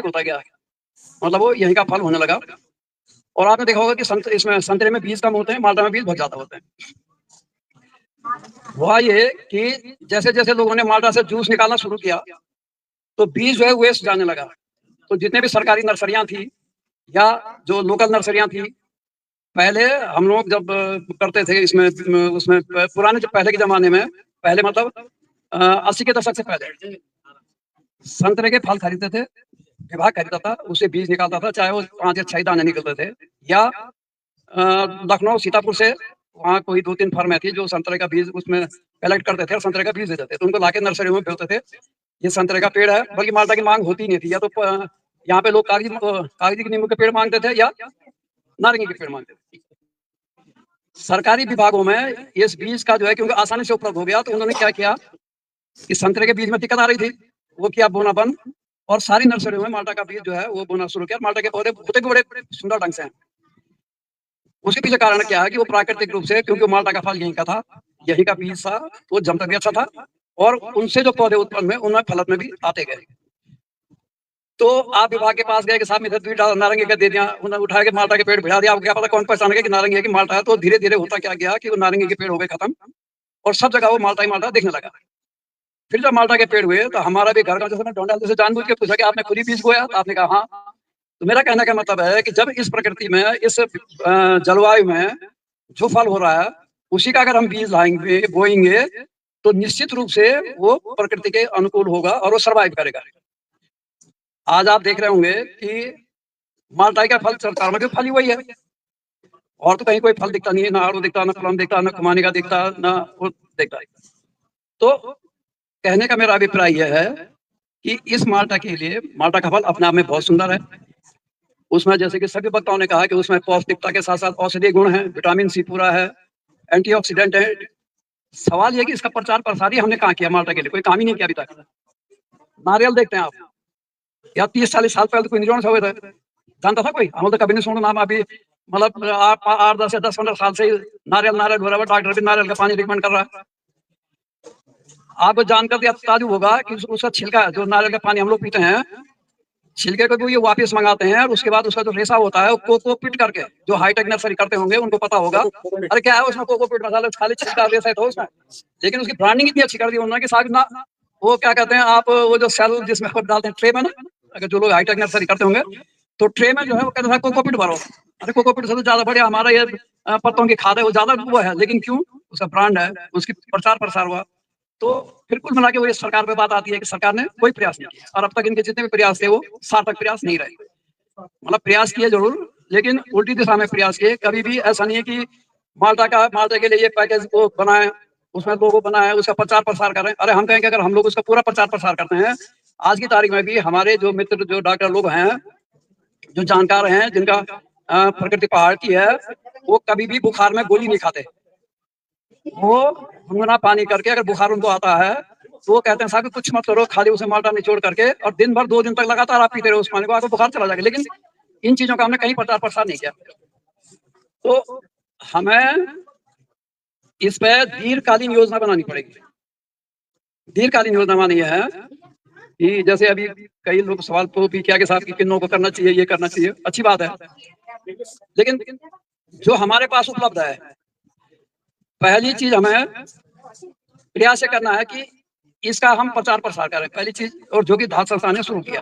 होता गया, मतलब वो यहीं का फल होने लगा। और आपने देखा होगा कि इसमें संतरे में बीज कम होते हैं, माल्टा में बीज बहुत ज्यादा होते हैं। हुआ ये कि जैसे जैसे लोगों ने माल्टा से जूस निकालना शुरू किया तो बीज जो है वेस्ट जाने लगा। तो जितने भी सरकारी नर्सरियां थी या जो लोकल नर्सरियां थी, पहले हम लोग जब करते थे इसमें उसमें पुराने जब पहले के जमाने में, पहले मतलब 80 के दशक से पहले संतरे के फल खरीदते थे, विभाग खरीदता था, उससे बीज निकालता था, चाहे वो 5 या 6 दाने निकलते थे। या लखनऊ सीतापुर से वहाँ कोई 2-3 फर्म थी जो संतरे का बीज उसमें कलेक्ट करते थे और संतरे का बीज देते थे, तो उनको लाके नर्सरी में बेचते थे। ये संतरे का पेड़ है, बल्कि माल्टा की मांग होती नहीं थी। या तो यहाँ पे लोग कागजी नींबू के पेड़ मांगते थे या नारंगी के पेड़ मांगते थे। सरकारी विभागों में इस बीज का जो है क्योंकि आसानी से उपलब्ध हो गया, तो उन्होंने क्या किया कि संतरे के बीज में दिक्कत आ रही थी, वो किया बोना बंद, और सारी नर्सरियों में माल्टा का बीज जो है वो बोना शुरू किया। माल्टा के पौधे होते भी बड़े सुंदर ढंग से हैं। उसके पीछे कारण क्या है कि वो प्राकृतिक रूप से, क्योंकि माल्टा का फल यहीं का था, यहीं का बीज था, तो वो जमता भी अच्छा था और उनसे जो पौधे उत्पन्न हुए उनमें फलत में भी आते गए। तो आप विभाग के पास गए कि साहब इधर बीज नारंगी का दे दिया, उन्होंने उठा के माल्टा के पेड़ भिड़ा दिया। आपको क्या पता कौन पहचान गया कि नारंगी है कि माल्टा है। तो धीरे धीरे होता क्या गया कि वो नारंगी के पेड़ हो गए खत्म और सब जगह वो माल्टा ही माल्टा दिखने लगा। फिर जब माल्टा के पेड़ हुए तो हमारा भी घर का जैसे डोंडा जैसे जानबूझ के पूछा कि आपने खुद ही बीज बोया, तो आपने कहा हाँ। तो मेरा कहने का मतलब है कि जब इस प्रकृति में, इस जलवायु में जो फल हो रहा है उसी का अगर हम बीज लाएंगे, बोएंगे, तो निश्चित रूप से वो प्रकृति के अनुकूल होगा और वो सर्वाइव करेगा। आज आप देख रहे होंगे कि माल्टाई का फल सरकार में भी फल ही वही है, और तो कहीं कोई फल दिखता नहीं है, ना आड़ू दिखता, ना प्लम दिखता, ना खुमानी का दिखता, ना वो दिखता है। तो कहने का मेरा अभिप्राय यह है कि इस माल्टा के लिए, माल्टा का फल अपने आप में बहुत सुंदर है। उसमें जैसे कि सभी वक्ताओं ने कहा कि उसमें पौष्टिकता के साथ साथ औषधीय गुण है, विटामिन सी पूरा है, एंटीऑक्सीडेंट है। सवाल यह कि इसका प्रचार प्रसार ही हमने कहाँ किया माल्टा के लिए? कोई काम ही नहीं किया अभी तक। नारियल देखते हैं आप, या 30-40 साल पहले तो कोई निरोण हुए थे, जानता था कोई? हम तो कभी नहीं सुना नाम। अभी मतलब 8-10 या 10-15 साल से नारियल नारियल हो रहा है, डॉक्टर भी नारियल का पानी रिकमेंड कर रहा है। आपको जानकर ताजुब होगा कि उसका छिलका, जो नारियल का पानी हम लोग पीते हैं, छिलके को भी ये वापस मंगाते हैं और उसके बाद उसका जो रेशा होता है वो कोकोपीट करके, जो हाईटेक नर्सरी करते होंगे उनको पता होगा। अरे क्या है उसमें कोकोपीट मसाला, खाली छिलका रेशा तो उसमें, लेकिन उसकी ब्रांडिंग इतनी अच्छी कर दी उन्होंने कि साग ना, वो क्या कहते हैं आप, वो जो सेल जिसमें डालते हैं ट्रे में ना, अगर जो लोग हाईटेक नर्सरी करते होंगे तो ट्रे में जो है वो कहते हैं कोकोपीट भरो। अरे कोकोपीट से तो ज्यादा बढ़िया हमारा ये पत्तों की खाद है, वो ज्यादा वो है, लेकिन क्यों? उसका ब्रांड है, उसकी प्रचार प्रसार हुआ। तो फिर कुल मिला के वो ये सरकार पे बात आती है कि सरकार ने कोई प्रयास नहीं किया, और अब तक इनके जितने भी प्रयास थे वो सार्थक प्रयास नहीं रहे। मतलब प्रयास किए जरूर, लेकिन उल्टी दिशा में प्रयास किए। कभी भी ऐसा नहीं है कि माल्टा के लिए ये पैकेज को बनाए, उसमें लोगो बनाए, उसका प्रचार प्रसार करें। अरे हम कहेंगे अगर हम लोग उसका पूरा प्रचार प्रसार करते हैं, आज की तारीख में भी हमारे जो मित्र, जो डॉक्टर लोग हैं, जो जानकार हैं, जिनका प्रकृति पहाड़ की है, वो कभी भी बुखार में गोली नहीं खाते। वो गुनगुना पानी करके, अगर बुखार उनको आता है तो वो कहते हैं साहब कुछ मत करो, खाली उसे माल्टा निचोड़ करके और दिन भर 2 दिन तक लगातार आप पीते रहो उस पानी को, आपको बुखार चला जाएगा। लेकिन इन चीजों का हमने कहीं प्रचार प्रसार नहीं किया। तो हमें इस पे दीर्घकालीन योजना बनानी पड़ेगी। दीर्घकालीन योजना मानी है कि जैसे अभी कई लोग सवाल तो भी किया कि साहब की किन्नों को करना चाहिए, ये करना चाहिए, अच्छी बात है, लेकिन जो हमारे पास उपलब्ध है, पहली चीज हमें प्रयास करना है कि इसका हम प्रचार प्रसार करें, पहली चीज। और जो कि धात संस्था ने शुरू किया,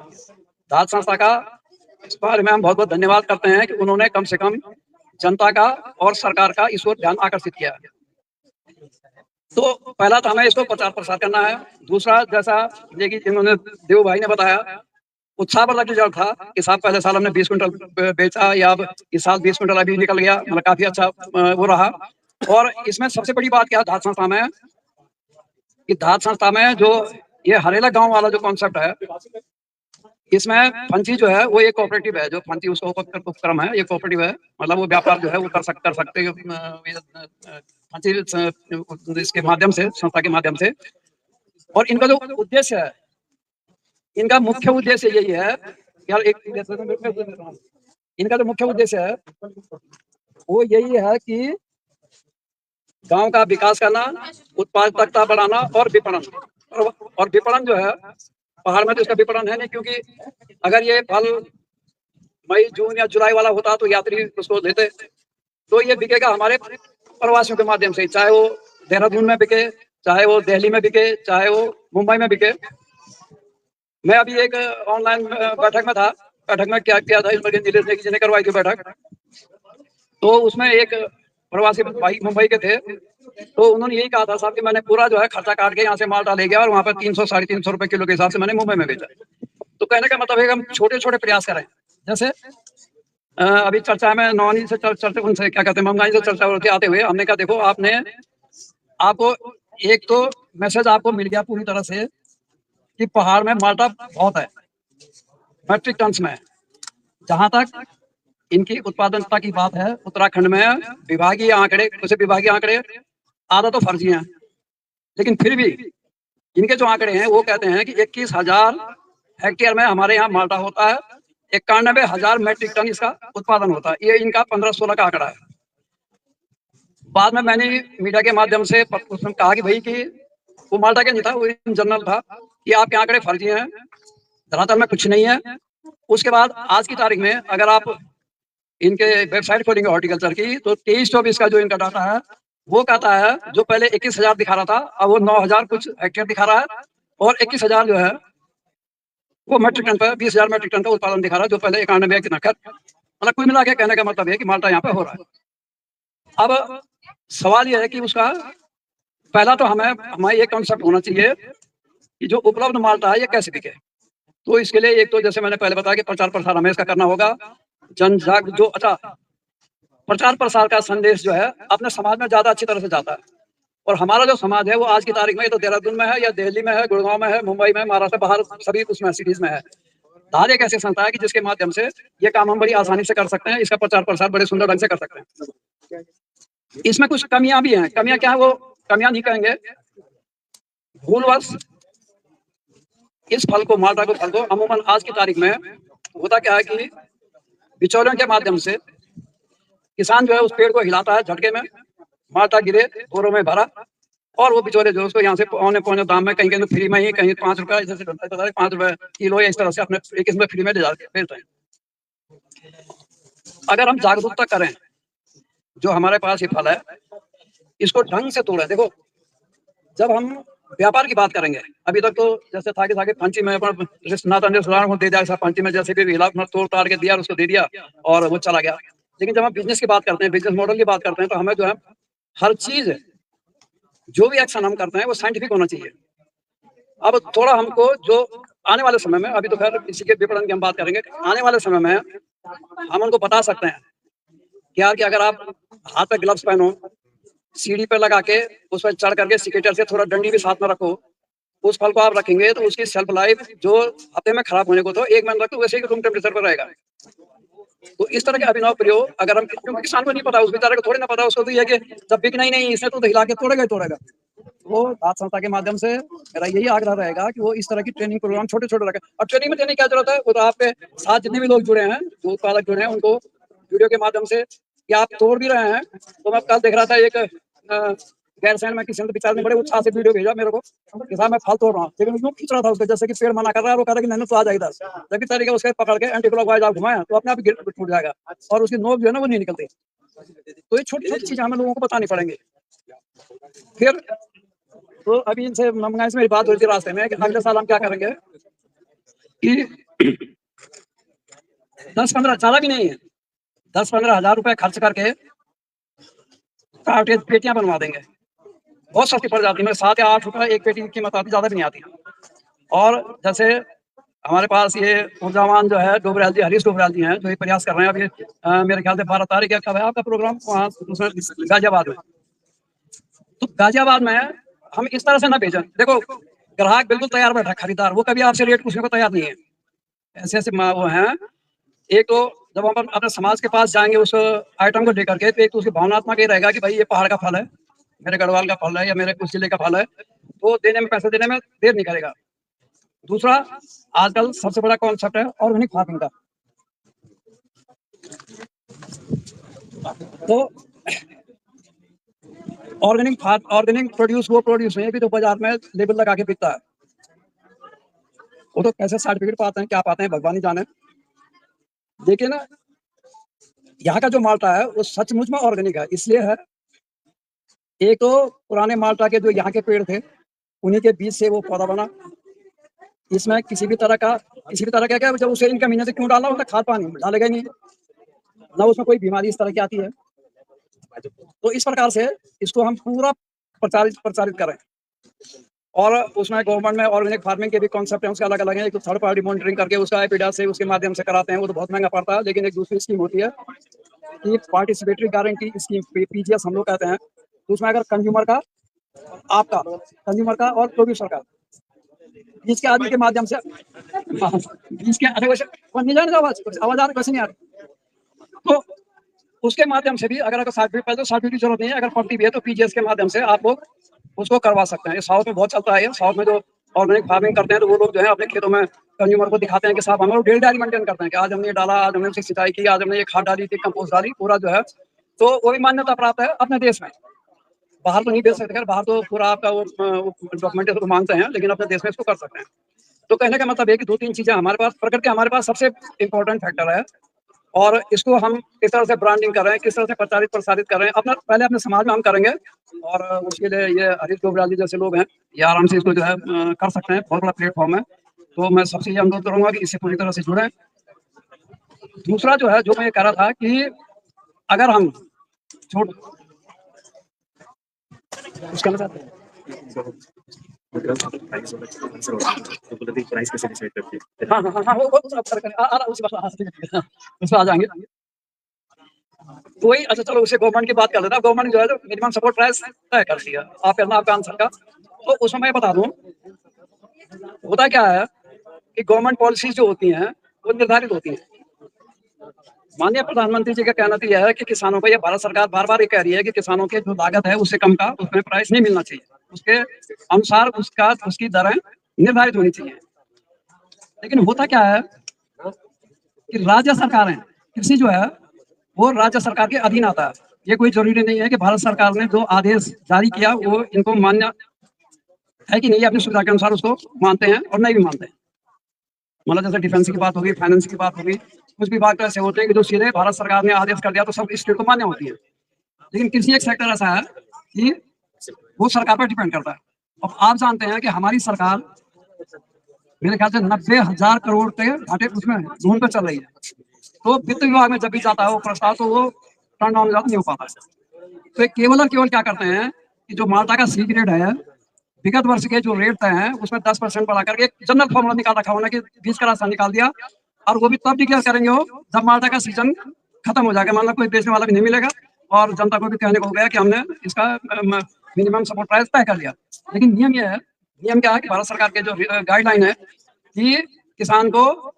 धात संस्था का इस बारे में हम बहुत बहुत धन्यवाद करते हैं कि उन्होंने कम से कम जनता का और सरकार का इस ओर ध्यान आकर्षित किया। तो पहला तो हमें इसको प्रचार प्रसार करना है। दूसरा, जैसा देखिए जिन्होंने देव भाई ने बताया, उत्साहवर्धक रिजल्ट था कि साहब पहले साल हमने 20 क्विंटल बेचा, या अब इस साल 20 क्विंटल अभी निकल गया, मतलब काफी अच्छा वो रहा। और इसमें सबसे बड़ी बात क्या है धात संस्था में, कि धात संस्था में जो ये हरेला गांव वाला जो कॉन्सेप्ट है, इसमें फंची जो है वो एक कोऑपरेटिव है, जो फंची उसका उपक्रम है, ये कोऑपरेटिव है, मतलब वो व्यापार जो है वो कर सकते फंची इसके माध्यम से, संस्था के माध्यम से। और इनका जो उद्देश्य है, इनका मुख्य उद्देश्य यही है यार, इनका जो मुख्य उद्देश्य है वो यही है कि गांव का विकास करना, उत्पादकता बढ़ाना और विपणन। और विपणन जो है पहाड़ में तो इसका विपणन है नहीं, क्योंकि अगर ये फल मई जून या जुलाई वाला होता तो यात्री उसको लेते, तो ये बिकेगा हमारे प्रवासियों के माध्यम से, चाहे वो देहरादून में बिके, चाहे वो दिल्ली में बिके, चाहे वो मुंबई में बिके। मैं अभी एक ऑनलाइन बैठक में था, बैठक में क्या किया था इमरजेंसी नीलेश जी ने करवाई थी बैठक, तो उसमें एक प्रवासी भाई मुंबई के थे, तो उन्होंने यही कहा था साहब कि मैंने पूरा जो है खर्चा काट के यहाँ से माल डाले गया और वहाँ पर 300 साढ़े 300 रुपए किलो के हिसाब से मैंने मुंबई में बेचा। तो कहने का मतलब है कि हम छोटे छोटे प्रयास करें। जैसे अभी चर्चा में नौनी से चर्चा उनसे क्या कहते हैं महंगाई से चर्चा होती आते हुए हमने कहा देखो आपको एक तो मैसेज आपको मिल गया पूरी तरह से कि पहाड़ में माल्टा बहुत है, मैट्रिक टन्स में। जहां तक इनकी उत्पादनता की बात है, उत्तराखंड में विभागीय आंकड़े, कुछ विभागीय आंकड़े आधा तो फर्जी हैं, लेकिन फिर भी इनके जो आंकड़े हैं वो कहते हैं कि 21,000 हेक्टेयर में हमारे यहाँ माल्टा होता है, 91,000 मैट्रिक टन इसका उत्पादन होता है। ये इनका 15-16 का आंकड़ा है। बाद में मैंने मीडिया के माध्यम से उसमें कहा कि भाई कि वो माल्टा के नहीं था, वो इन जनरल था कि आपके आंकड़े फर्जी हैं, धरातल में कुछ नहीं है। उसके बाद आज की तारीख में अगर आप इनके वेबसाइट खोलेंगे हॉर्टिकल्चर की, तो 23-24 का जो इनका डाटा है वो कहता है जो पहले 21,000 दिखा रहा था अब वो 9,000 कुछ हेक्टेयर दिखा रहा है, और 21,000 जो है वो मैट्रिक टन पर 20,000 मैट्रिक टन का उत्पादन दिखा रहा है, जो पहले 91 कितना खैर मतलब कुल मिला के कहने का मतलब है कि माल्टा यहाँ पे हो रहा है। अब सवाल यह है कि उसका पहला तो हमें ये कॉन्सेप्ट होना चाहिए कि जो उपलब्ध माल्टा है ये कैसे बिके। तो इसके लिए एक तो जैसे मैंने पहले बताया कि प्रचार प्रसार हमें इसका करना होगा, जन जाग जो अच्छा प्रचार प्रसार का संदेश जो है अपने समाज में ज्यादा अच्छी तरह से जाता है। और हमारा जो समाज है वो आज की तारीख में तो देहरादून में है या दिल्ली में है, गुड़गांव में है, मुंबई में, महाराष्ट्र, बाहर सभी उसमें सिटीज में है। धार एक ऐसी संस्था है कि जिसके माध्यम से ये काम हम बड़ी आसानी से कर सकते हैं, इसका प्रचार प्रसार बड़े सुंदर ढंग से कर सकते हैं। इसमें कुछ कमियां भी हैं। कमियां क्या है वो कमियां नहीं कहेंगे, भूलवश इस फल को माल्टा को फल को अमूमन आज की तारीख में होता क्या है कि बिचौलियों के माध्यम से किसान जो है उस पेड़ को हिलाता है, झटके में माल्टा गिरे बोरों में भरा, और वो बिचौले जो उसको यहाँ से पौने पौने दाम में कहीं कहीं तो फ्री में ही, कहीं 5 रुपए जैसे 5 रुपए किलो या इस तरह से अपने एक इसमें फ्री में ले जाते बेचते हैं। अगर हम जागरूकता करें, जो हमारे पास ये फल है इसको ढंग से तोड़े। देखो जब हम व्यापार की बात करेंगे, अभी तक तो जैसे था कि पंची में नाथन को दे दिया, पंची में जैसे भी हिला तोड़ ताड़ के दिया उसको दे दिया और वो चला गया। लेकिन जब हम बिजनेस की बात करते हैं, बिजनेस मॉडल की बात करते हैं, तो हमें जो है हर चीज जो भी एक्शन हम करते हैं वो साइंटिफिक होना चाहिए। अब थोड़ा हमको जो आने वाले समय में, अभी तो खैर इसी के विपणन की हम बात करेंगे, आने वाले समय में हम उनको बता सकते हैं कि यार कि अगर आप हाथ पे ग्लव्स पहनो, सीढ़ी पे लगा के उस पर चढ़ करके सिकेटर से थोड़ा डंडी भी साथ में रखो, उस फल को आप रखेंगे तो उसकी शेल्फ लाइफ जो हफ्ते में खराब होने को तो 1 महीने तक तो वैसे ही रूम टेम्परेचर पर रहेगा। तो इस तरह के अभिनव प्रयोग अगर हम, क्योंकि किसान को नहीं पता, उस बेचारे को थोड़ी ना पता, उसको तो ये कि जब बिकना ही नहीं इसने तो हिला के तोड़ेगा। वो धात संस्था के माध्यम से मेरा यही आग्रह रहेगा कि वो इस तरह की ट्रेनिंग प्रोग्राम छोटे छोटे रखें। और ट्रेनिंग में देने की क्या जरूरत है, वो तो आपके साथ जितने भी लोग जुड़े हैं, जो उत्पादक जुड़े हैं, उनको वीडियो के माध्यम से कि आप तोड़ भी रहे हैं। तो मैं कल देख रहा था एक गैरसैंण में किसी ने विचार में बड़े उत्साह से वीडियो भेजा मेरे को कि साहब मैं फल तोड़ रहा हूँ, लेकिन यूं खींच रहा था उसको जैसे कि पेड़ मना कर रहा है, वो कह रहा कि नहीं तो आ जाए इधर, जबकि तरीके उसके पकड़ के एंटी क्लॉकवाइज आप घुमाएं तो अपने आप गिर टूट जाएगा और उसकी नोक जो है ना वो नहीं निकलती। तो ये छोटी छोटी चीजें हमें लोगों को बतानी पड़ेंगी। फिर तो अभी इनसे मंगाई से मेरी बात हुई थी रास्ते में कि अगले साल हम क्या करेंगे कि 10-15 ज्यादा भी नहीं है, 10-15 हजार रुपए खर्च करके कार्टेज पेटियां बनवा देंगे, बहुत सस्ती पड़ जाती है, 7 या 8 रुपए एक पेटी की कीमत आती, ज्यादा भी नहीं आती। और जैसे हमारे पास ये ऊर्जावान जो है डोबराल जी, हरीश डोबराल जी हैं, जो ये प्रयास कर रहे हैं। अभी मेरे ख्याल से 12 तारीख या कब है आपका प्रोग्राम वहाँ गाजियाबाद में। तो गाजियाबाद में हम इस तरह से ना भेजें, देखो ग्राहक बिल्कुल तैयार बैठा, खरीदार वो कभी आपसे रेट पूछने को तैयार नहीं है। ऐसे ऐसे वो हैं। एक तो जब हम अपने समाज के पास जाएंगे उस आइटम को लेकर के, तो एक तो उसकी भावनात्मक ये रहेगा कि भाई ये पहाड़ का फल है, मेरे गढ़वाल का फल है या मेरे कुछ जिले का फल है, तो देने में, पैसे देने में देर नहीं करेगा। दूसरा, आजकल सबसे बड़ा कॉन्सेप्ट है ऑर्गेनिक फार्मिंग का। तो ऑर्गेनिक प्रोड्यूस वो प्रोड्यूस है कि जो बाजार में लेबल लगा के बिकता है। वो तो कैसे सर्टिफिकेट पाते हैं, क्या पाते हैं, भगवान ही जाने। लेकिन यहाँ का जो माल्टा है वो सचमुच में ऑर्गेनिक है, इसलिए है एक तो पुराने माल्टा के जो यहाँ के पेड़ थे उन्हीं के बीज से वो पौधा बना। इसमें किसी भी तरह का क्या, जब उसे इनका महीने से क्यों डाला, उसका खाद पानी डालेगा ही नहीं, ना उसमें कोई बीमारी इस तरह की आती है। तो इस प्रकार से इसको हम पूरा प्रचारित करें। और उसमें गवर्नमेंट में ऑर्गेनिक फार्मिंग के भी कॉन्सेप्ट हैं, उसके अलग अलग हैं। एक तो थर्ड पार्टी मॉनिटरिंग करके उसका एपीडा से उसके माध्यम से कराते हैं, वो तो बहुत महंगा पड़ता है। लेकिन एक दूसरी स्कीम होती है कि पार्टिसिपेटरी गारंटी स्कीम, पीजीएस हम लोग कहते हैं। तो उसमें अगर कंज्यूमर का, आपका कंज्यूमर का और प्रोड्यूसर का बीच के आदमी के माध्यम से, बीच के नहीं जाने आवाज आ रही, वैसे नहीं आ रही, तो उसके माध्यम से भी अगर सर्टिफिकेट की जरूरत नहीं है, अगर पड़ती भी है तो पीजीएस के माध्यम से आप लोग उसको करवा सकते हैं। साउथ में बहुत चलता है, साउथ में जो ऑर्गेनिक फार्मिंग करते हैं तो वो लोग जो है अपने खेतों में कंज्यूमर को दिखाते हैं कि साहब हम लोग डेली डायरी मेंटेन करते हैं कि आज हमने ये डाला, आज हमने उसकी सिंचाई की, आज हमने ये खाद डाली थी, कंपोस्ट डाली, पूरा जो है। तो वो भी मान्यता प्राप्त है अपने देश में। बाहर तो नहीं बेच सकते, बाहर तो पूरा आपका वो डॉक्यूमेंटेशन को मांगते हैं, लेकिन अपने देश में इसको कर सकते हैं। तो कहने का मतलब है कि 2-3 चीजें हमारे पास प्रकृति हमारे पास सबसे इंपॉर्टेंट फैक्टर है। और इसको हम किस तरह से ब्रांडिंग कर रहे हैं, किस तरह से प्रसारित कर रहे हैं, पहले अपने समाज में हम करेंगे। और उसके लिए ये हरीश गोबराल जी जैसे लोग हैं, ये आराम से इसको जो है कर सकते हैं, बहुत बड़ा प्लेटफॉर्म है। तो मैं सबसे ये अनुरोध करूंगा कि इससे पूरी तरह से जुड़े। दूसरा जो है, जो मैं ये कह रहा था कि अगर हम छोड़ उसका उसमें आ जाएंगे। वही, अच्छा चलो उसे गवर्नमेंट की बात कर लेता है। गवर्नमेंट जो है जो मिनिमम सपोर्ट प्राइस तय करती है, आप करना आपका आंसर का। तो उसमें मैं बता दूं, होता क्या है कि गवर्नमेंट पॉलिसीज जो होती हैं वो निर्धारित होती हैं। माननीय प्रधानमंत्री जी का कहना तो यह है कि किसानों को, ये भारत सरकार बार बार ये कह रही है कि किसानों की जो लागत है उससे कम का उसमें प्राइस नहीं मिलना चाहिए, उसके अनुसार उसकी दरें निर्धारित होनी चाहिए। लेकिन होता क्या है कि राज्य सरकारें, कृषि जो है वो राज्य सरकार के अधीन आता है। ये कोई जरूरी नहीं है कि भारत सरकार ने जो आदेश जारी किया वो इनको मान्य है कि नहीं, अपनी सुविधा के अनुसार उसको मानते हैं और नहीं भी मानते हैं। मतलब जैसे डिफेंस की बात होगी, फाइनेंस की बात होगी, कुछ भी बात ऐसे होते हैं कि जो सीधे भारत सरकार ने आदेश कर दिया तो सब स्टेट को मान्य होती है। लेकिन कृषि एक सेक्टर ऐसा है कि वो सरकार पर डिपेंड करता है। अब आप जानते हैं कि हमारी सरकार मेरे ख्याल से 90,000 करोड़ के घाटे उसमें जोन पर चल रही है। तो वित्त विभाग में जब भी जाता है वो प्रस्ताव, तो वो टर्न डाउन नहीं हो पाता है। तो केवल और केवल क्या करते हैं कि जो माल्टा का सी ग्रेड है, विगत वर्ष के जो रेट तय हैं उसमें 10% बढ़ा करके एक जनरल फॉर्मूला निकाल रखा होना कि 20 का रास्ता निकाल दिया। और वो भी तब डिक्लेयर करेंगे हो जब माल्टा का सीजन खत्म हो जाएगा, मतलब कोई बेचने वाला भी नहीं मिलेगा और जनता को भी कहने को हो गया कि हमने इसका मिनिमम सपोर्ट प्राइस तय कर लिया। लेकिन नियम ये है, नियम क्या है कि भारत सरकार के जो गाइडलाइन है कि किसान को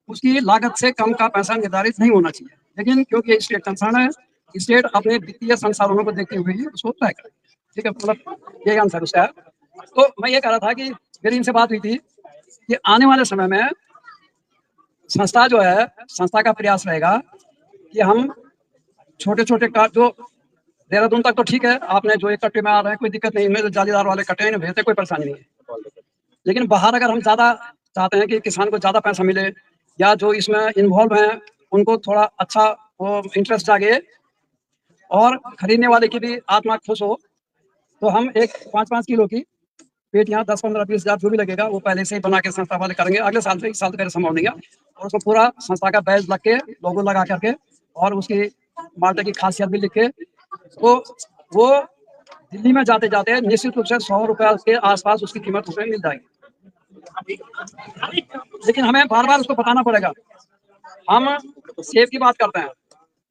उसकी लागत से कम का पैसा निर्धारित नहीं होना चाहिए। लेकिन क्योंकि स्टेट कंसर्न है, स्टेट अपने वित्तीय संसाधनों को देखते हुए ही उसको तय करे। ठीक है, मतलब यही आंसर उसका है। तो मैं ये कह रहा था कि मेरी इनसे बात हुई थी कि आने वाले समय में संस्था जो है, संस्था का प्रयास रहेगा कि हम छोटे छोटे जो देहरादून तक तो ठीक है, आपने जो एक कट्टे में आ रहे हैं कोई दिक्कत नहीं, इनमें जालीदार वाले कट्टे हैं भेजते, कोई परेशानी नहीं है। लेकिन बाहर अगर हम ज्यादा चाहते हैं कि किसान को ज्यादा पैसा मिले या जो इसमें इन्वॉल्व हैं उनको थोड़ा अच्छा वो इंटरेस्ट जागे और खरीदने वाले की भी आत्मा खुश हो, तो हम एक 5-5 किलो की पेटियां 10, 15, 20 हजार जो भी लगेगा वो पहले से ही बना के संस्था वाले करेंगे। अगले साल से, इस साल पहले संभव नहीं है। और उसको पूरा संस्था का बैज लग के, लोगो लगा करके और उसकी माल्टे की खासियत भी लिख के, तो वो दिल्ली में जाते जाते निश्चित रूप से 100 रुपए के आसपास उसकी कीमत उसमें मिल जाएगी। लेकिन हमें बार बार उसको बताना पड़ेगा। हम सेब की बात करते हैं,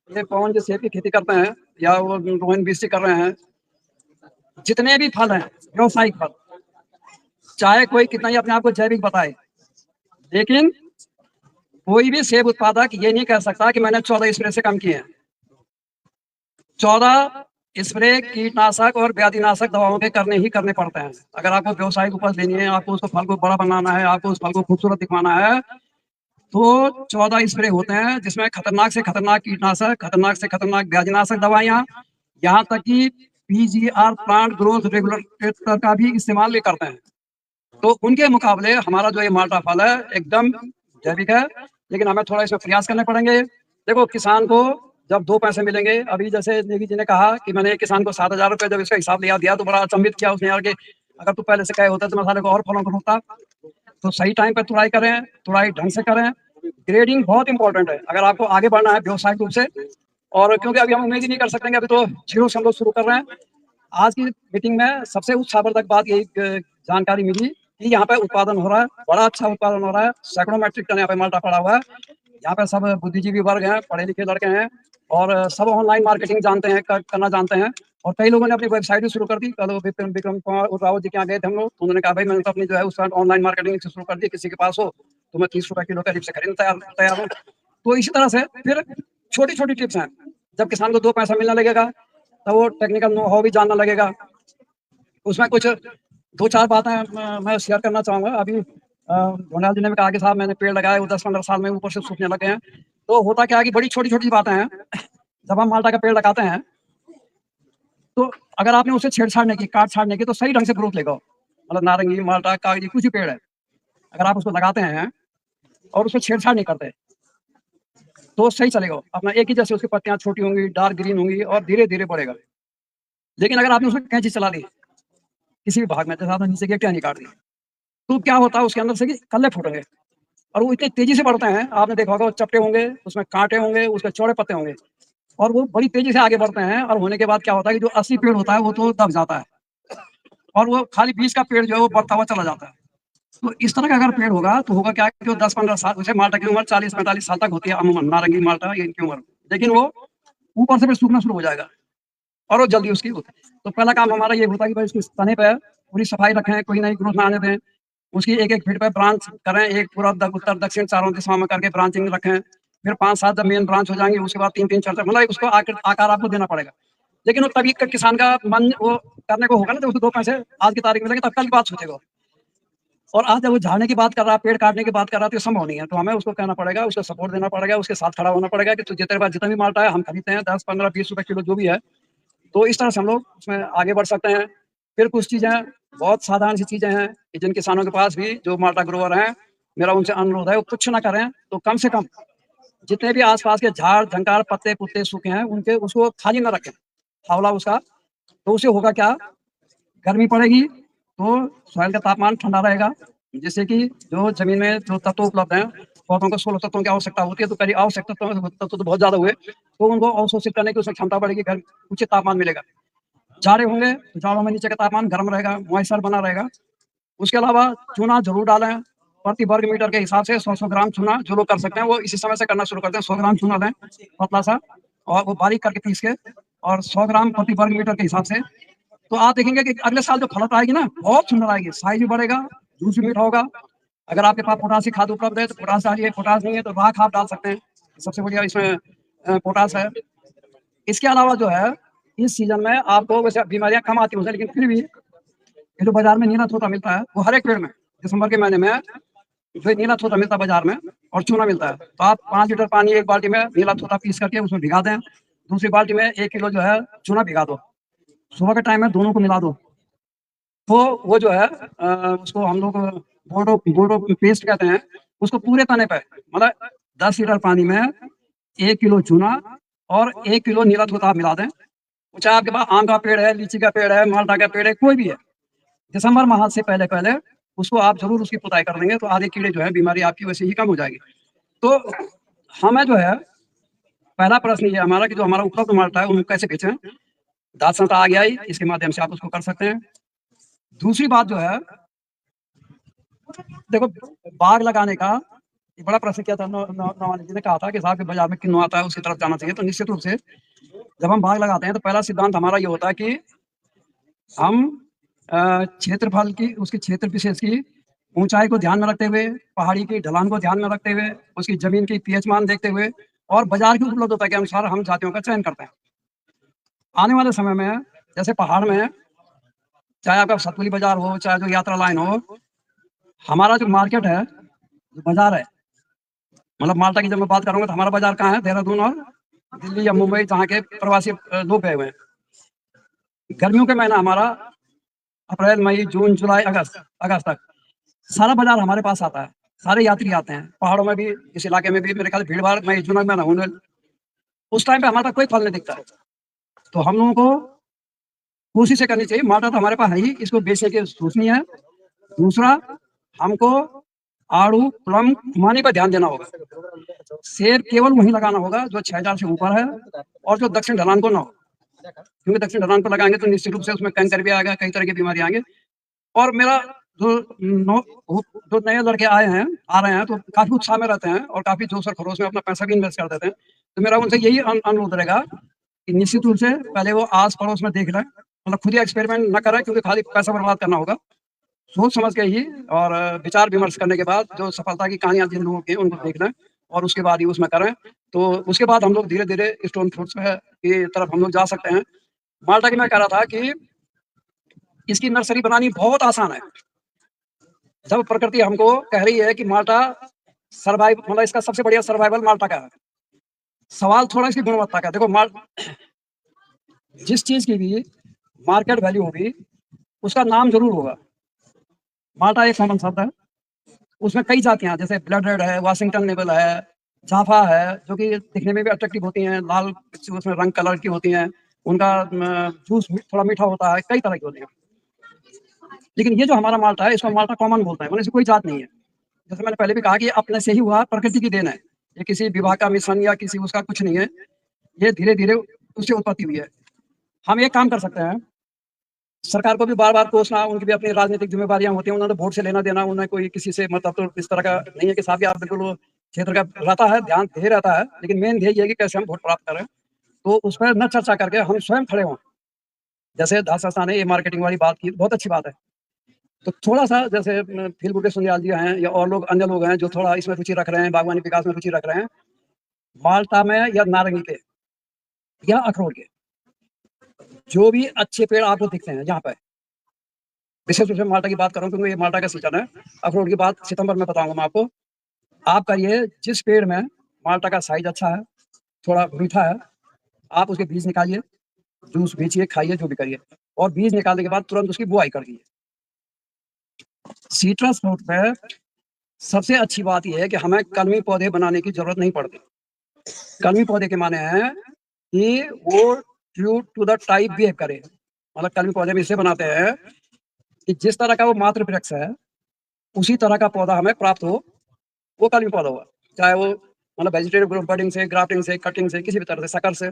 ये पवन जो सेब की खेती करते हैं या वो रोहन बीसी कर रहे हैं, जितने भी फल हैं व्यावसायिक फल, चाहे कोई कितना ही अपने आप को जैविक बताए, लेकिन कोई भी सेब उत्पादक ये नहीं कह सकता कि मैंने 14 स्प्रे से कम किए हैं। 14 स्प्रे कीटनाशक और व्याधिनाशक दवाओं के करने ही करने पड़ते हैं। अगर आपको व्यावसायिक उपज लेनी है, आपको उसको फल को बड़ा बनाना है, आपको उस फल को खूबसूरत दिखवाना है, तो 14 स्प्रे होते हैं जिसमें खतरनाक से खतरनाक कीटनाशक, खतरनाक से खतरनाक व्याधिनाशक दवाइयां, यहाँ तक कि पीजीआर प्लांट ग्रोथ रेगुलेटर का भी इस्तेमाल भी करते हैं। तो उनके मुकाबले हमारा जो ये माल्टा फल है एकदम जैविक है, लेकिन हमें थोड़ा इसमें प्रयास करने पड़ेंगे। देखो किसान को जब 2 पैसे मिलेंगे, अभी जैसे नेगी जी ने कहा कि मैंने किसान को 7,000 रुपये जब इसका हिसाब दिया तो बड़ा अचंभित किया उसने यार कि अगर तू पहले से कहे होता तो मसाले को और फलों को रोकता। तो सही टाइम पर तुड़ाई करें, तुड़ाई ढंग से करें। ग्रेडिंग बहुत इंपॉर्टेंट है अगर आपको आगे बढ़ना है व्यवसायिक रूप से, और क्योंकि अभी हम उम्मीद ही नहीं कर सकते, अभी तो जीरो से हम लोग शुरू कर रहे हैं। आज की मीटिंग में सबसे उत्साहवर्धक बात यही जानकारी मिली कि यहाँ पे उत्पादन हो रहा है, बड़ा अच्छा उत्पादन हो रहा है, सैकड़ों मैट्रिक टन यहाँ पे माल्टा पड़ा हुआ है। यहाँ पे सब बुद्धिजीवी वर्ग हैं, पढ़े लिखे लड़के हैं, और सब ऑनलाइन मार्केटिंग जानते हैं, करना जानते हैं। और कई लोगों ने अपनी वेबसाइट भी शुरू कर दी। कल विक्रम कुमार रावत जी के यहाँ गए थे हम लोग, उन्होंने कहा भाई मैंने तो अपनी जो है उस ऑनलाइन मार्केटिंग शुरू कर दी, किसी के पास हो तो मैं 30 रुपए किलो करीब से खरीदने तैयार हूँ। तो इसी तरह से फिर छोटी छोटी टिप्स हैं। जब किसान को 2 पैसा मिलने लगेगा तो वो टेक्निकल नो हाउ भी जानना लगेगा। उसमें कुछ 2-4 बातें मैं शेयर करना चाहूँगा। अभी भोंडाल जी ने भी कहा कि साहब मैंने पेड़ लगाए, वो 10-15 साल में ऊपर से सूखने लगे हैं। तो होता क्या है कि बड़ी छोटी-छोटी बातें हैं। जब हम माल्टा का पेड़ लगाते हैं, तो अगर आपने उसे छेड़छाड़ नहीं की, काट छाड़ नहीं की, तो सही ढंग से ग्रोथ लेगा। मतलब नारंगी, माल्टा, कागजी, कुछ भी पेड़ है, अगर आप उसको लगाते हैं और उसमें छेड़छाड़ नहीं करते, तो सही चलेगा। अपना एक ही जैसे उसकी पत्तियाँ छोटी होंगी, डार्क ग्रीन होंगी और धीरे-धीरे बढ़ेगा। लेकिन अगर आपने उसमें कैंची चला दी, किसी भी भाग में, जैसे आपने नीचे की टहनी काट दी, तो क्या होता है उसके अंदर से कि कल्ले फूटेंगे, और वो इतनी तेजी से बढ़ते हैं, आपने देखा होगा, चपटे होंगे, उसमें कांटे होंगे, उसके चौड़े पत्ते होंगे, और वो बड़ी तेजी से आगे बढ़ते हैं। और होने के बाद क्या होता है कि जो असली पेड़ होता है वो तो दब जाता है, और वो खाली बीज का पेड़ जो है वो बढ़ता हुआ चला जाता है। तो इस तरह का अगर पेड़ होगा तो होगा क्या कि 10-15 साल, जैसे माल्टा की उम्र 40-45 साल तक होती है अमूमन, नारंगी माल्टा इनकी उम्र, लेकिन वो ऊपर से फिर सूखना शुरू हो जाएगा और वो जल्दी उसकी होती है। तो पहला काम हमारा ये होता है कि भाई उसकी तने पे पूरी सफाई रखें, कोई नई ग्रोथ ना आने दें। उसकी एक-एक फीट पे ब्रांच करें, एक पूरा उत्तर दक्षिण चारों दिशाओं में करके ब्रांचिंग रखें। फिर 5-7 जब मेन ब्रांच हो जाएंगे उसके बाद 3-3 4-4, मतलब उसको आकार आपको देना पड़ेगा। लेकिन वो तभी किसान का मन वो करने को होगा ना, तो उसको 2 पैसे आज की तारीख में मिलेंगे, तब कल की बात सोचेगा। और आज जब वो झाड़ने की बात कर रहा है, पेड़ काटने की बात कर रहा है, तो ये संभव नहीं है। तो हमें उसको कहना पड़ेगा, उसको सपोर्ट देना पड़ेगा, उसके साथ खड़ा होना पड़ेगा कि तेरे पास जितना भी माल्टा है हम खरीदते हैं, 10-15-20 रुपए किलो जो भी है। तो इस तरह से हम लोग उसमें आगे बढ़ सकते हैं। फिर कुछ चीज़ें बहुत साधारण सी चीज़ें हैं कि जिन किसानों के पास भी जो माल्टा ग्रोवर हैं, मेरा उनसे अनुरोध है वो कुछ ना करें तो कम से कम जितने भी आसपास के झाड़ झंकार पत्ते पुत्ते सूखे हैं उनके उसको खाली ना रखें, हौला उसका। तो उससे होगा क्या, गर्मी पड़ेगी तो सॉइल का तापमान ठंडा रहेगा, जिससे कि जो जमीन में जो तत्व उपलब्ध हैं, पौधों को 16 तत्वों की आवश्यकता होती है, तो करीब आवश्यक तत्व तो बहुत ज्यादा हुए, तो उनको अवशोषित करने की उसमें क्षमता बढ़ेगी, उचित तापमान मिलेगा। जाड़े होंगे तो जाड़ों में नीचे का तापमान गर्म रहेगा, मॉइस्चर बना रहेगा। उसके अलावा चूना जरूर डालें, प्रति वर्ग मीटर के हिसाब से 100-100 ग्राम चूना जो लोग कर सकते हैं वो इसी समय से करना शुरू करते हैं। 100 ग्राम चूना लें पतला सा, और वो बारीक करके पीस के, और 100 ग्राम प्रति वर्ग मीटर के हिसाब से। तो आप देखेंगे कि अगले साल जो फलत आएगी ना बहुत सुंदर आएगी, साइज भी बढ़ेगा, जूस भी मीठा होगा। अगर आपके पास पोटासी खाद उपलब्ध है तो पोटास डालिए, पोटास नहीं है तो राख आप डाल सकते हैं, सबसे बढ़िया इसमें पोटास है। इसके अलावा जो है इस सीजन में आपको वैसे बीमारियां कम आती होंगी, लेकिन फिर भी ये जो बाजार में नीला थोथा मिलता है वो हर एक पेड़ में दिसंबर के महीने में जो नीला थोथा मिलता है बाजार में, और चूना मिलता है, तो आप 5 लीटर पानी एक बाल्टी में नीला थोथा पीस करके उसमें भिगा दें, दूसरी बाल्टी में 1 किलो जो है चूना भिगा दो, सुबह के टाइम में दोनों को मिला दो। तो वो जो है उसको हम लोग बोर्डो बोर्डो पेस्ट कहते हैं। उसको पूरे तने पे मतलब 10 लीटर पानी में 1 किलो चूना और 1 किलो नीला थोथा आप मिला दें। चाहे आपके पास आम का पेड़ है, लीची का पेड़ है, माल्टा का पेड़ है, कोई भी है, दिसंबर माह से पहले पहले उसको आप जरूर उसकी पुताई कर देंगे तो आधे कीड़े जो है बीमारी आपकी वैसे ही कम हो जाएगी। तो हमें जो है पहला प्रश्न ये हमारा कि जो हमारा उपलब्ध माल्टा है उनको कैसे बेचें। दाल संस्था आ गया ही, इसके माध्यम से आप उसको कर सकते हैं। दूसरी बात जो है, देखो बाग लगाने का एक बड़ा प्रश्न किया था, नौवानी जी ने कहा था कि साहब के बाजार में किन्नू आता है उसकी तरफ जाना चाहिए। तो निश्चित रूप से जब हम बाग लगाते हैं तो पहला सिद्धांत हमारा ये होता है कि हम क्षेत्रफल की, उसके क्षेत्र विशेष की ऊंचाई को ध्यान में रखते हुए, पहाड़ी की ढलान को ध्यान में रखते हुए, उसकी जमीन की पीएच मान देखते हुए और बाजार की उपलब्धता के अनुसार हम जातियों का चयन करते हैं। आने वाले समय में जैसे पहाड़ में चाहे आपका सतपुली बाजार हो, चाहे जो यात्रा लाइन हो, हमारा जो मार्केट है, जो बाजार है, मतलब माल्टा की जब मैं बात करूंगा तो हमारा बाजार कहाँ है, देहरादून और दिल्ली या मुंबई, जहाँ के प्रवासी लोग गए हुए हैं। गर्मियों के महीना हमारा अप्रैल मई जून जुलाई अगस्त तक, सारा बाजार हमारे पास आता है, सारे यात्री आते हैं। पहाड़ों में भी, इस इलाके में भी मेरे ख्याल भीड़ भाड़, मैं जुनून में रहूँ, उस टाइम पे हमारे पास कोई फल नहीं दिखता है। तो हम लोगों को कोशिश ये करनी चाहिए, माल्टा तो हमारे पास है ही, इसको बेचने की सोचनी है। दूसरा, हमको आड़ू, प्लम, खुमानी पर ध्यान देना होगा। सेब केवल वहीं लगाना होगा जो 6000 से ऊपर है और जो दक्षिण ढलान को ना हो, क्योंकि दक्षिण ढलान पर लगाएंगे तो निश्चित रूप से उसमें कैंकर भी आएगा, कई तरह की बीमारी आएंगे। और मेरा जो जो नए लड़के आए हैं, आ रहे हैं, तो काफी उत्साह में रहते हैं और काफी जोश और खरोश में अपना पैसा भी इन्वेस्ट कर देते हैं। तो मेरा उनसे यही अनुरोध रहेगा कि निश्चित रूप से पहले वो आस पड़ोस में देख लें, मतलब खुद ही एक्सपेरिमेंट न करें, क्योंकि खाली पैसा बर्बाद करना होगा। सोच समझ के ही और विचार विमर्श करने के बाद जो सफलता की कहानियां जिन लोगों की, उनको देख लें और उसके बाद ही उसमें करें। तो उसके बाद हम लोग धीरे धीरे स्टोन फ्रूट्स की तरफ हम लोग जा सकते हैं। माल्टा की मैं कह रहा था कि इसकी नर्सरी बनानी बहुत आसान है। जब प्रकृति हमको कह रही है कि माल्टा सर्वाइव, मतलब इसका सबसे बढ़िया सर्वाइवल माल्टा का है। सवाल थोड़ा इसकी गुणवत्ता का। देखो, जिस चीज की भी मार्केट वैल्यू होगी उसका नाम जरूर होगा। माल्टा एक कॉमन शब्द है, उसमें कई जातियां, जैसे ब्लड रेड है, वाशिंगटन लेवल है, जाफा है, जो कि दिखने में भी अट्रैक्टिव होती हैं, लाल उसमें रंग कलर की होती हैं, उनका जूस थोड़ा मीठा होता है, कई तरह की होती है। लेकिन ये जो हमारा माल्टा है, इसको माल्टा कॉमन बोलते हैं, मतलब इसकी कोई जात नहीं है। जैसे मैंने पहले भी कहा कि अपने से ही हुआ, प्रकृति की देन है, ये किसी विवाह का मिशन या किसी उसका कुछ नहीं है, ये धीरे धीरे उससे उत्पत्ति हुई है। हम एक काम कर सकते हैं, सरकार को भी बार बार कोसना, उनकी भी अपनी राजनीतिक जिम्मेवारियां होती हैं, उन्होंने वोट से लेना देना, उन्हें कोई किसी से मतलब तो इस तरह का नहीं है कि साहब आप बिल्कुल वो क्षेत्र का रहता है, ध्यान दे रहता है, लेकिन मेन ध्येय ये है कि कैसे हम वोट प्राप्त करें। तो उस पर न चर्चा करके हम स्वयं खड़े हों। जैसे दास संस्था ने ये मार्केटिंग वाली बात की, बहुत अच्छी बात है। तो थोड़ा सा जैसे फील गुड सुंदयाल जी हैं या और लोग, अन्य लोग हैं जो थोड़ा इसमें रुचि रख रहे हैं, बागवानी विकास में रुचि रख रहे हैं, माल्टा में या नारंगी पे या अखरोट के जो भी अच्छे पेड़ आपको दिखते हैं यहाँ पे, विशेष रूप से माल्टा की बात करूँ क्योंकि ये माल्टा का सीजन है, अखरोट की बात सितंबर में बताऊंगा मैं आपको। आप करिए, जिस पेड़ में माल्टा का साइज अच्छा है, थोड़ा मीठा है, आप उसके बीज निकालिए, जूस बेचिए, खाइए, जो भी करिए, और बीज निकालने के बाद तुरंत उसकी बुआई कर दीजिए। सीट्रस फ्रूट पे सबसे अच्छी बात यह है कि हमें कलमी पौधे बनाने की जरूरत नहीं पड़ती। कलमी पौधे के माने हैं कि वो true to the type behave करे, मतलब कलमी पौधे में इसे बनाते हैं कि जिस तरह का वो मातृ वृक्ष है उसी तरह का पौधा हमें प्राप्त हो, वो कलमी पौधा हुआ। चाहे वो मतलब वेजिटेटिव बडिंग से, ग्राफ्टिंग से, कटिंग से, किसी भी तरह से, शक्कर से,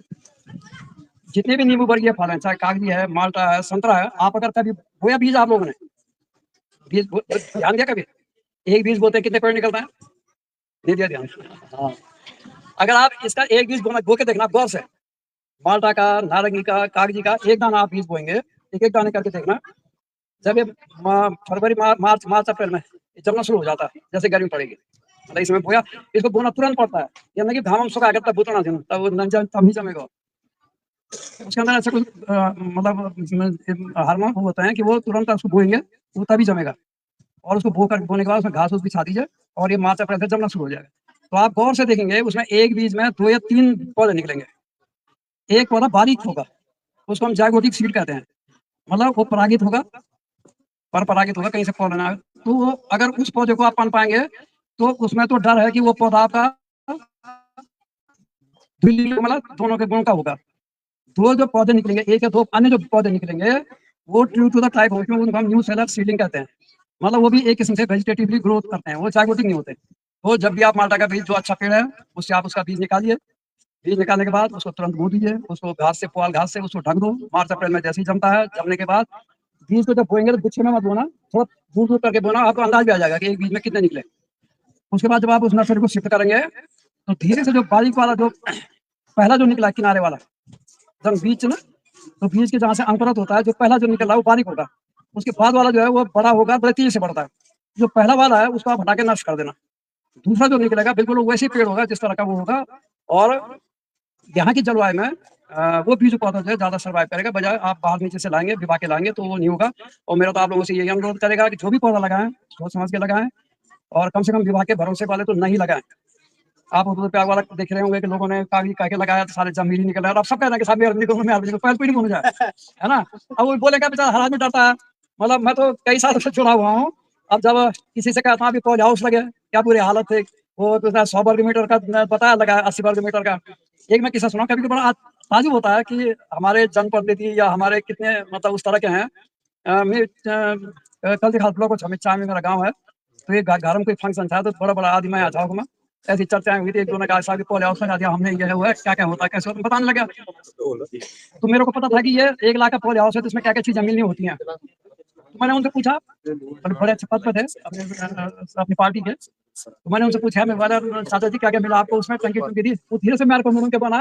जितने भी नींबू वर्गीय फल हैं, चाहे कागजी है, माल्टा है, संतरा है, आप अगर कभी बोया बीज आप लोगों ने बीज ध्यान दिया कभी? एक बीज बोते कितने पेड़ निकलता है? नहीं दिया ध्यान? हाँ, अगर आप इसका एक बीज बो के देखना गौर से, माल्टा का, नारंगी का, कागजी का, एक दाना आप बीज बोएंगे, एक एक दाने करके देखना, जब ये फरवरी मार्च अप्रैल में जमना शुरू हो जाता है, जैसे गर्मी पड़ेगी, मतलब इसमें बोया, इसको बोना तुरंत पड़ता है, यानी कि घाम सुखा कर तब बोतना तब ही जमेगा। उसके अंदर ऐसा कुछ मतलब हार्मोन होते हैं कि वो तुरंत उसको बोएंगे, वो तभी जमेगा, और उसको बोने के बाद उसमें घास बिछा दीजिए और ये मार्च अप्रैल से जमना शुरू हो जाएगा। तो आप गौर से देखेंगे उसमें एक बीज में 2 या 3 पौधे निकलेंगे, एक पौधा बारीक होगा, उसको हम जाइगोटिक सीड कहते हैं, मतलब वो परागित होगा, पर परागित होगा, कहीं से पौधा ना। तो वो अगर उस पौधे को आप पान पाएंगे तो उसमें तो डर है कि वो पौधा आपका मतलब दोनों के गुण का होगा। दो जो पौधे निकलेंगे, एक या दो अन्य जो पौधे निकलेंगे, वो ट्रू टू द टाइप होंगे, उनको हम न्यू सेलर सीडलिंग कहते हैं, मतलब वो भी एक किस्म से वेजिटेटिवली ग्रोथ करते हैं, वो जाइगोटिक नहीं होते। तो जब भी आप माल्टा का बीज, जो अच्छा पेड़ है, उससे आप उसका बीज निकालिए, बीज निकालने के बाद उसको तुरंत बो दीजिए, उसको घास से, पुआल घास से उसको ढक दो। मार्च अप्रैल में जैसे ही जमता है, जमने के बाद बीज को जब बोएंगे तो गुच्छे में मत बोना, थोड़ा दूर दूर करके बोना, आपको अंदाज भी आ जाएगा कि एक बीज में कितने निकले। उसके बाद जब आप उस नर्सरी को शिफ्ट करेंगे तो धीरे से जो बारीक वाला, जो पहला जो निकला किनारे वाला, जब बीज ना, तो बीज के जहाँ से अंकुरित होता है, जो पहला जो निकला वो बारीक होगा, उसके बाद वाला जो है वो बड़ा होगा, बड़े तेजी से बढ़ता है। जो पहला वाला है उसको आप हटा के नष्ट कर देना, दूसरा जो निकलेगा बिल्कुल वैसे ही पेड़ होगा जिस तरह का वो होगा। और यहाँ की जलवायु में वो बीज पौधा जो है ज्यादा सर्वाइव करेगा, बजाय आप बाहर नीचे से लाएंगे, विभा के लाएंगे, तो वो नहीं होगा। और मेरा तो आप लोगों से यही अनुरोध करेगा कि जो भी पौधा लगाएं सोच समझ के लगाएं, और कम से कम विभा के भरोसे वाले तो नहीं लगाएं। आप उधर प्याग वाला देख रहे होंगे कि लोगों ने कागजी कह के लगाया तो सारे जमीन निकल रहा है, अब सब कह रहे हैं कि साहब मेरे निकल, पहले कोई नहीं घूम जाए, है ना। अब वो बोलेगा बेचारा, हर आदमी डरता है, मतलब मैं तो कई सालों से जुड़ा हुआ हूँ, अब जब किसी से कहता अभी पॉली हाउस लगे, क्या बुरी हालत है, वो तो 100 वर्ग मीटर का पता लगा, 80 वर्ग मीटर का। एक मैं किस्सा सुना, कभी तो बड़ा ताजुब होता है कि हमारे जनप्रतिनिधि या हमारे कितने मतलब उस तरह के हैं। कल दिखा ब्लॉक छमिचा में मेरा गाँव है, तो ये घर में कोई फंक्शन था, तो बड़ा बड़ा आदमी आया था मैं, ऐसी चर्चाएं हुई थी, एक दो ने कहा साहब पॉली हाउस लगा दिया हमने, ये है वो है, क्या क्या होता है कैसे होता है बताने लगा। तो मेरे को पता था कि ये 1 लाख का पॉली हाउस है, तो इसमें क्या क्या चीजें मिलनी होती हैं। तो मैंने उनसे पूछा, बड़े अच्छे पद पे थे अपनी पार्टी के, तो मैंने उनसे पूछा, मैं बोला चाचा जी क्या क्या मिला आपको उसमें, टंकी टंकी दी, वो धीरे से मेरे को मुड़ के बना,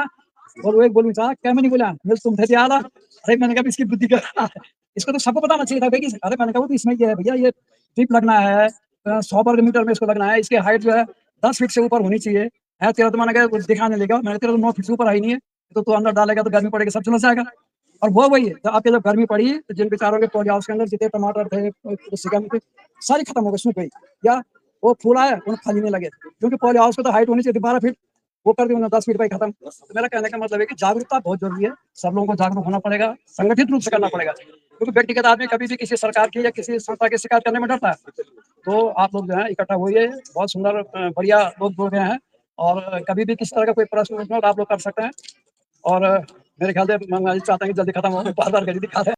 और वो एक बोलूँ चाह क्या मैं नहीं बोला, मिल तुम थे दिया। अरे मैंने कहा इसकी बुद्धि का इसको तो सबको बताना चाहिए था भाई अरे मैंने कहा वो तो इसमें ये है भैया, ये टिप लगना है 100 वर्ग मीटर में इसको लगना है, इसकी हाइट जो है 10 फीट से ऊपर होनी चाहिए है। तेरा तो मैंने कहा दिखाने लेगा, मैंने तेरा तो 9 फीट से ऊपर आई नहीं है, तो अंदर डालेगा तो गर्मी पड़ेगी सब चला जाएगा। और वो वही है तो आपके जब गर्मी पड़ी तो जिन बेचारों के पॉली हाउस के अंदर जितने टमाटर थे सिकम थे सारी खत्म हो गई, सूख गई, या वो फूल आए उन्हें फलने लगे, क्योंकि पॉली हाउस की तो हाइट होनी चाहिए 12 फीट, वो कर दी उन्होंने 10 फीट पर खत्म। तो मेरा कहने का मतलब है कि जागरूकता बहुत जरूरी है, सब लोगों को जागरूक होना पड़ेगा, संगठित रूप से करना पड़ेगा, क्योंकि व्यक्तिगत आदमी कभी भी किसी सरकार की या किसी संस्था की शिकायत करने में डरता है। तो आप लोग जो है इकट्ठा हुए, बहुत सुंदर बढ़िया लोग बोल रहे हैं, और कभी भी किसी तरह का कोई प्रश्न उठना हो तो आप लोग कर सकते हैं। और मेरे ख्याल से मैं चाहता हूँ कि जल्दी खत्म हो, बार बार गरीबी दिखा रहे हैं।